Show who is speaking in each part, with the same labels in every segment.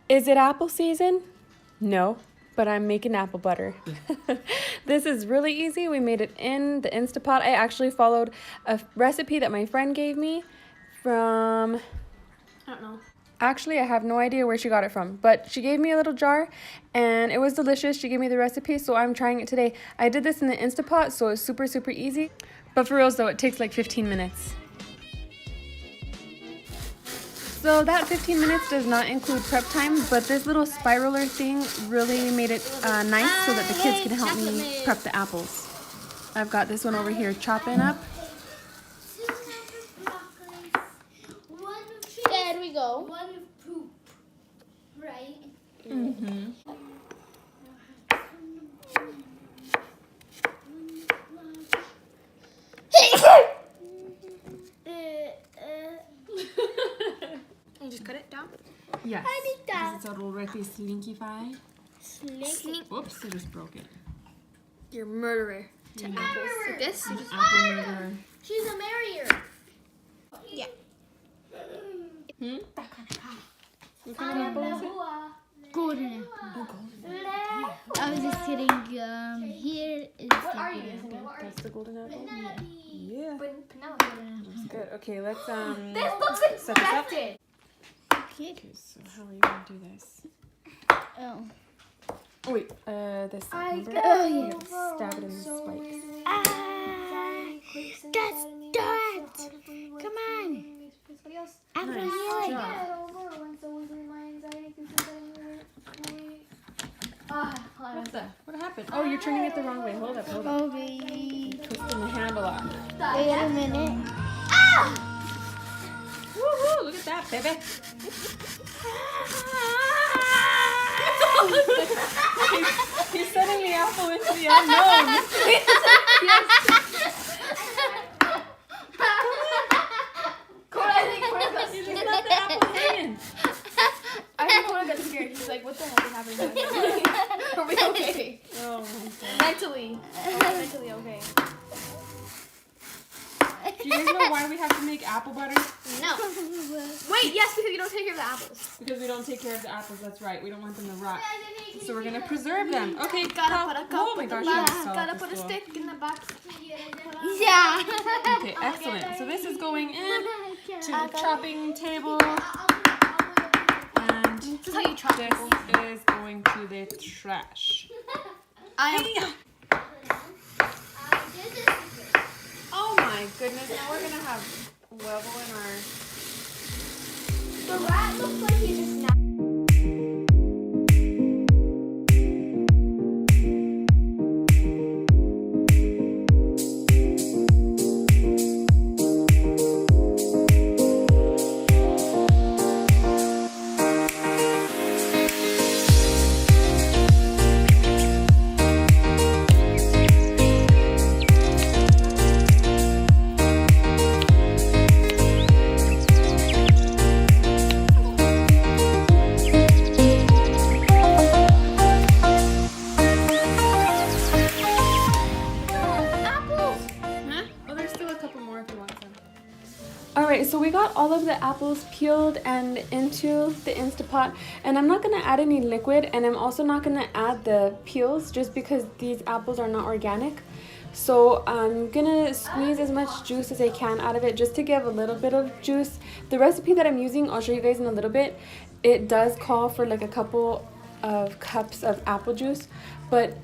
Speaker 1: Is it apple season? No, but I'm making apple butter. This is really easy. We made it in the Instapot. I actually followed a recipe that my friend gave me from, I don't know. Actually, I have no idea where she got it from, but she gave me a little jar and it was delicious. She gave me the recipe, so I'm trying it today. I did this in the Instapot, so it's super, super easy. But for reals though, it takes like 15 minutes. So that 15 minutes does not include prep time, but this little spiraler thing really made it nice so that the kids can help me prep the apples. I've got this one over here chopping up.
Speaker 2: There we go.
Speaker 3: One with poop, right?
Speaker 1: Mm-hmm.
Speaker 2: You just cut it down.
Speaker 1: Yes.
Speaker 3: I think that.
Speaker 1: It's already slinkified.
Speaker 2: Slink.
Speaker 1: Whoops, I just broke it.
Speaker 2: You're a murderer to apples. Like this? You just...
Speaker 1: Apple murderer.
Speaker 3: She's a marrier.
Speaker 2: Yeah.
Speaker 1: Hmm? What kind of apple is it?
Speaker 3: Golden.
Speaker 2: I was just kidding. Here is
Speaker 3: What are you?
Speaker 1: That's the golden apple? Yeah.
Speaker 2: Penelope.
Speaker 1: That's good. Okay, let's
Speaker 3: This looks
Speaker 1: set this up.
Speaker 3: infected.
Speaker 2: Okay.
Speaker 1: Okay, so how are you gonna do this?
Speaker 2: Oh.
Speaker 1: Oh wait, this side, remember?
Speaker 2: Oh,
Speaker 1: You
Speaker 2: yeah.
Speaker 1: have to stab it in the spikes.
Speaker 2: That's dirt. Come on. I'm
Speaker 1: Nice
Speaker 2: going
Speaker 1: job. What happened? Oh, you're turning it the wrong way. Hold up, hold up.
Speaker 2: Okay.
Speaker 1: Twisting the handle off.
Speaker 2: Wait a minute.
Speaker 1: Woohoo! Look at that, baby. He's sending the apple into the unknown. You just left the apple hanging.
Speaker 2: I think Cora got scared. He's like, what the heck is happening? Are we okay?
Speaker 1: Oh my god.
Speaker 2: Mentally. Mentally okay.
Speaker 1: Do you guys know why we have to make apple butter?
Speaker 2: No. Wait, yes, because you don't take care of the apples.
Speaker 1: Because we don't take care of the apples, that's right. We don't want them to rot. So we're gonna preserve them. Okay,
Speaker 2: Gotta put a cup
Speaker 1: oh my
Speaker 2: in
Speaker 1: gosh,
Speaker 2: the
Speaker 1: you
Speaker 2: box.
Speaker 1: almost fell
Speaker 2: Gotta
Speaker 1: off
Speaker 2: put a
Speaker 1: this wall.
Speaker 2: stick in the box. Yeah.
Speaker 1: Okay, excellent. So this is going in to the chopping table. And
Speaker 2: This is how you chop
Speaker 1: this
Speaker 2: people.
Speaker 1: is going to the trash.
Speaker 2: I am.
Speaker 1: Oh my goodness, now we're gonna have level in our...
Speaker 3: The rat looks like he just snapped.
Speaker 1: Alright, so we got all of the apples peeled and into the Instapot, and I'm not going to add any liquid, and I'm also not going to add the peels just because these apples are not organic. So I'm going to squeeze as much juice as I can out of it just to give a little bit of juice. The recipe that I'm using, I'll show you guys in a little bit, it does call for like a couple of cups of apple juice, but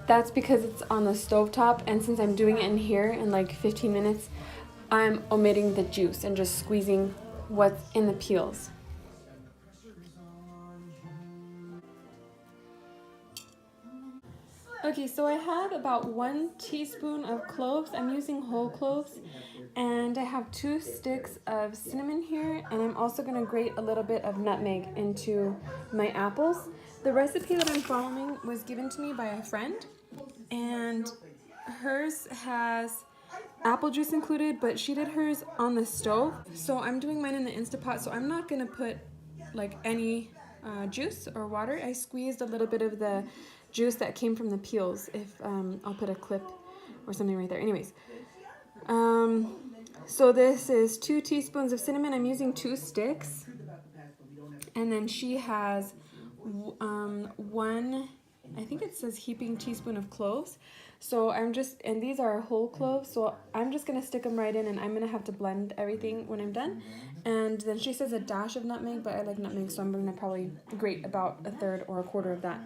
Speaker 1: that's because it's on the stovetop, and since I'm doing it in here in like 15 minutes, I'm omitting the juice and just squeezing what's in the peels. Okay, so I have about 1 teaspoon of cloves. I'm using whole cloves, and I have 2 sticks of cinnamon here, and I'm also going to grate a little bit of nutmeg into my apples. The recipe that I'm following was given to me by a friend, and hers has apple juice included, but she did hers on the stove. So I'm doing mine in the Instapot, so I'm not going to put like any juice or water. I squeezed a little bit of the juice that came from the peels. If I'll put a clip or something right there. Anyways, so this is 2 teaspoons of cinnamon. I'm using 2 sticks, and then she has one, I think it says heaping teaspoon of cloves. So I'm just, and these are whole cloves, so I'm just gonna stick them right in, and I'm gonna have to blend everything when I'm done. And then she says a dash of nutmeg, but I like nutmeg, so I'm gonna probably grate about a third or a quarter of that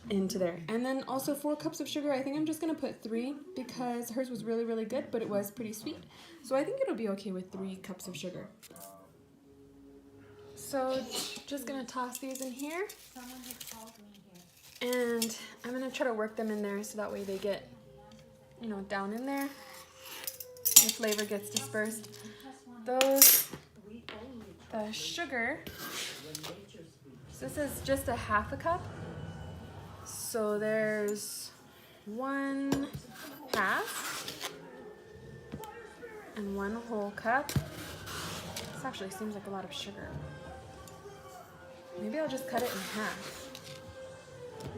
Speaker 1: into there. And then also 4 cups of sugar. I think I'm just gonna put 3 because hers was really, really good, but it was pretty sweet. So I think it'll be okay with 3 cups of sugar. So just gonna toss these in here. And I'm gonna try to work them in there so that way they get, you know, down in there. The flavor gets dispersed. The sugar, so this is just a half a cup. So there's 1 half and 1 whole cup. This actually seems like a lot of sugar. Maybe I'll just cut it in half.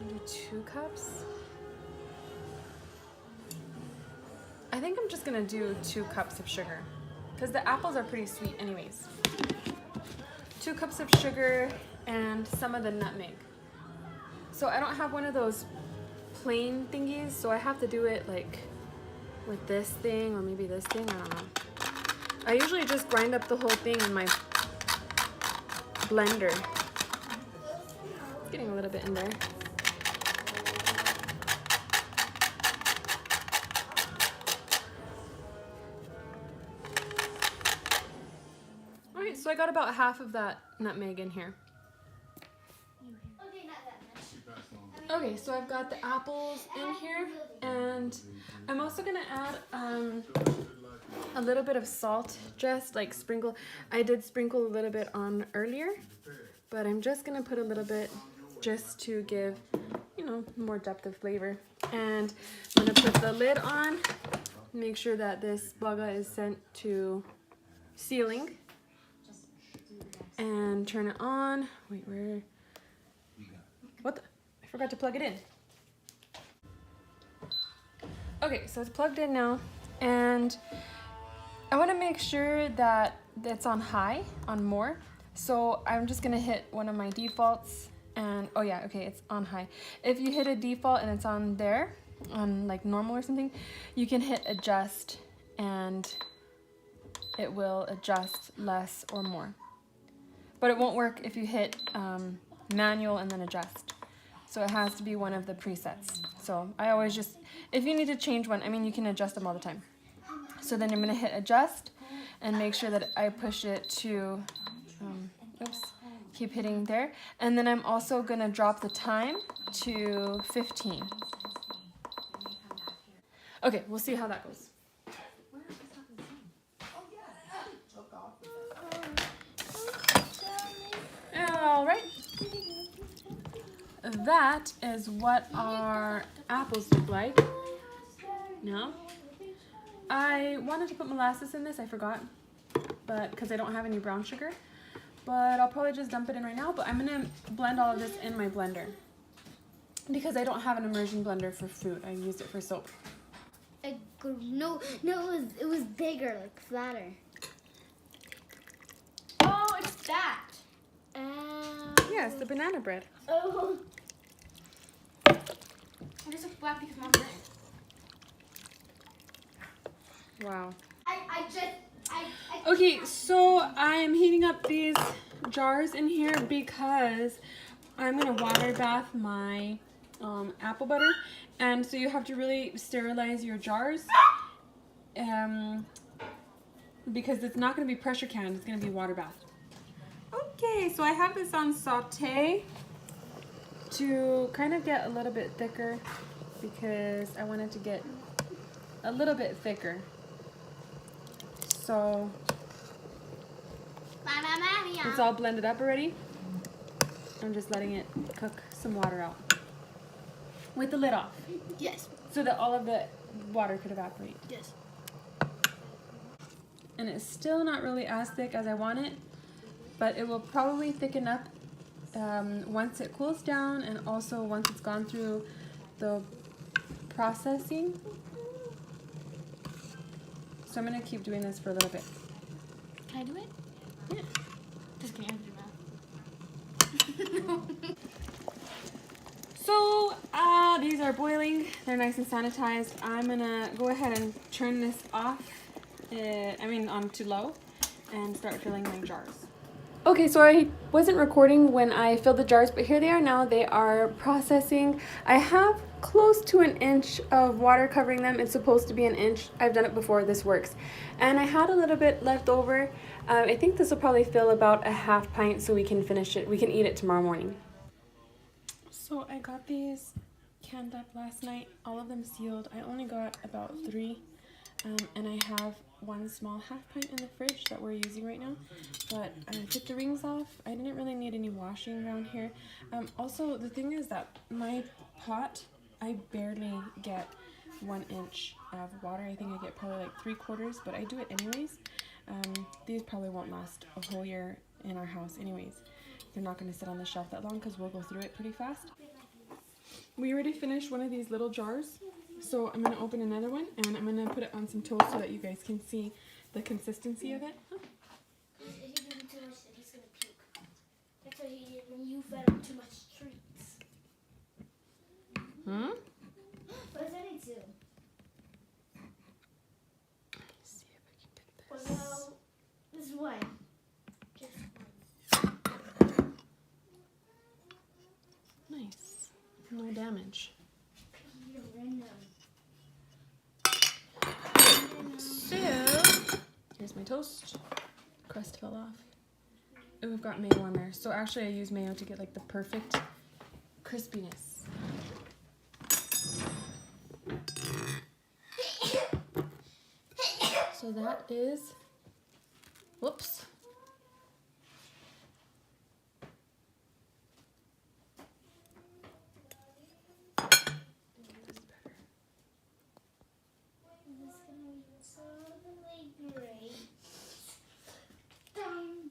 Speaker 1: Do 2 cups. I think I'm just gonna do 2 cups of sugar because the apples are pretty sweet anyways. 2 cups of sugar and some of the nutmeg. So I don't have one of those plain thingies, so I have to do it like with this thing or maybe this thing, I don't know. I usually just grind up the whole thing in my blender. It's getting a little bit in there. Alright, so I got about half of that nutmeg in here. Okay, so I've got the apples in here, and I'm also gonna add a little bit of salt, just like sprinkle. I did sprinkle a little bit on earlier, but I'm just gonna put a little bit just to give, you know, more depth of flavor. And I'm gonna put the lid on, make sure that this baga is sent to sealing, and turn it on. Wait, where? What the? I forgot to plug it in. Okay, so it's plugged in now, and I want to make sure that it's on high, on more. So I'm just gonna hit one of my defaults, and oh yeah, okay, it's on high. If you hit a default and it's on there, on like normal or something, you can hit adjust and it will adjust less or more. But it won't work if you hit manual and then adjust. So it has to be one of the presets. So I always just, if you need to change one, I mean, you can adjust them all the time. So then I'm gonna hit adjust and make sure that I push it to, oops, keep hitting there. And then I'm also gonna drop the time to 15. Okay, we'll see how that goes. All right. That is what our apples look like now. I wanted to put molasses in this, I forgot, but because I don't have any brown sugar, but I'll probably just dump it in right now. But I'm gonna blend all of this in my blender because I don't have an immersion blender for food. I used it for soap.
Speaker 3: No, it was bigger, like flatter.
Speaker 2: Oh, it's that.
Speaker 1: Yes, the banana bread.
Speaker 3: Oh.
Speaker 2: This looks black because Mom's red.
Speaker 1: Wow.
Speaker 3: I
Speaker 1: Okay, so I'm heating up these jars in here because I'm gonna water bath my apple butter, and so you have to really sterilize your jars because it's not gonna be pressure canned, it's gonna be water bath. Okay, so I have this on saute to kind of get a little bit thicker because I want it to get a little bit thicker. So it's all blended up already. I'm just letting it cook some water out with the lid off.
Speaker 3: Yes.
Speaker 1: So that all of the water could evaporate.
Speaker 3: Yes.
Speaker 1: And it's still not really as thick as I want it, but it will probably thicken up once it cools down and also once it's gone through the processing. So I'm going to keep doing this for a little bit.
Speaker 2: Can I do it?
Speaker 1: Yeah.
Speaker 2: Just kidding, I have to do math.
Speaker 1: these are boiling. They're nice and sanitized. I'm gonna go ahead and turn this off, on to low, and start filling my jars. Okay, so I wasn't recording when I filled the jars, but here they are now. They are processing. I have close to an inch of water covering them. It's supposed to be an inch. I've done it before, this works. And I had a little bit left over. I think this will probably fill about a half pint so we can finish it. We can eat it tomorrow morning. So I got these canned up last night, all of them sealed. I only got about 3, and I have one small half pint in the fridge that we're using right now, but I took the rings off. I didn't really need any washing around here. Also, the thing is that my pot, I barely get 1 inch of water. I think I get probably like 3/4, but I do it anyways. These probably won't last a whole year in our house anyways. They're not going to sit on the shelf that long because we'll go through it pretty fast. We already finished one of these little jars, so I'm going to open another one and I'm going to put it on some toast so that you guys can see the consistency of it.
Speaker 3: If you give him too much, he's gonna puke. That's what he did when you fed him too much treats. What does that need to do?
Speaker 1: See if I can get this.
Speaker 3: Well, this is one. Just
Speaker 1: Nice. No damage. So, here's my toast. Crust fell off. Oh, we've got mayo on there. So actually I use mayo to get like the perfect crispiness. So that is, whoops.
Speaker 3: This is gonna be totally great. Done.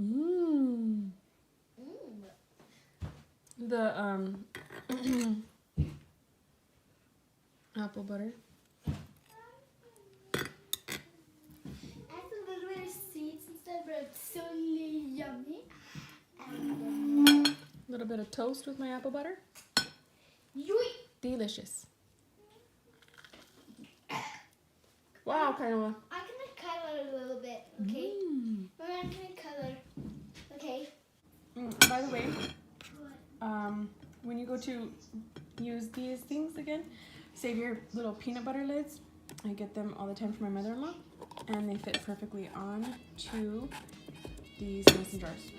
Speaker 1: Mmm. The apple butter.
Speaker 3: I have a little bit of seeds instead, but it's so yummy. And
Speaker 1: A little bit of toast with my apple butter.
Speaker 3: yoink!
Speaker 1: Delicious. Wow, Kyla.
Speaker 3: I'm gonna color a little bit, okay? But I'm gonna color, okay?
Speaker 1: By the way, when you go to use these things again, save your little peanut butter lids. I get them all the time from my mother-in-law, and they fit perfectly on to these mason jars.